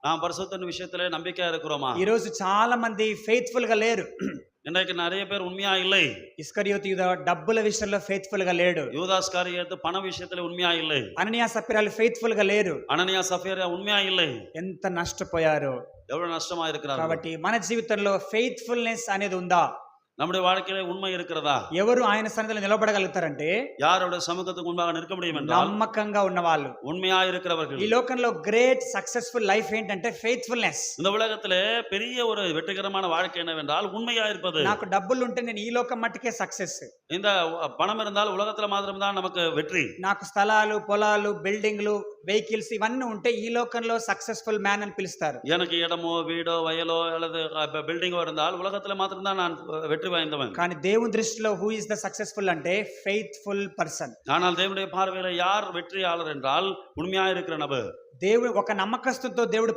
நாம் பரிசுத்தத்தின் விஷயத்திலே நம்பிக்கையா இருக்கிறோமா? ఈ రోజు చాలా మంది ఫెయిత్ఫుల్ గా లేరు. இன்றைக்கு நிறைய பேர் உண்மையா இல்லை. ఇస్కరియోతు యూదా డబ్బుల విషయంలో ఫెయిత్ఫుల్ గా లేడు. யூதாஸ் காரியத்து பண விஷயத்திலே உண்மையா இல்லை. అననీయ సప్పిరాలు ఫెయిత్ఫుల్ గా లేరు. அனனியா சஃபீரா உண்மையா இல்லை. ఎంత నష్టపోయారో. எவ்வளவு నష్టமா இருக்கிறார்கள். కాబట్టి మన జీవితంలో ఫెయిత్ఫుల్నెస్ అనేది ఉందా? நம்முடைய வாழ்க்கையிலே உண்மை இருக்கிறதா? ఎవరు ఆయన సన్నిధిలో నిలబడగలుగుతారంటే யாருடைய சமூகத்துக்கு முன்பாக நிற்க முடியும் என்றால் నమ్మకంగా ఉన్నవాళ్ళు. உண்மையா இருக்கிறவர்கள். ఈ లోకంలో గ్రేట్ సక్సెస్ఫుల్ లైఫ్ ఏంటంటే ఫెయిత్ఫుల్నెస్. இந்த உலகத்திலே பெரிய ஒரு வெற்றிகரமான வாழ்க்கை என்னவென்றால் உண்மையா இருப்பது. నాకు డబ్బులు ఉంటే నేను ఈ లోకం మట్టుకే సక్సెస్. இந்த பணம் இருந்தால் உலகத்துல மாத்திரம் தான் நமக்கு வெற்றி. నాకు స్థలాలు, పొలాలు, బిల్డింగ్లు, వెహికల్స్ ఇవన్నీ ఉంటే ఈ లోకంలో సక్సెస్ఫుల్ మ్యాన్ అని పిలుస్తారు. எனக்கு இடமோ வீடோ வயலோ அல்லது பில்டிங்கோ இருந்தால் உலகத்துல மாத்திரம் தான் நான் வெற்றி வாய்ந்தவன். కానీ దేవుని దృష్టిలో హూ ఇస్ ద సక్సెస్ఫుల్ అంటే ఫెయిత్ఫుల్ పర్సన్. ஆனால் தேவனுடைய பார்வையில யார் வெற்றியாளர் என்றால் உண்மையா இருக்கிற நபர். దేవుడు ఒక నమ్మకస్తుతో దేవుడు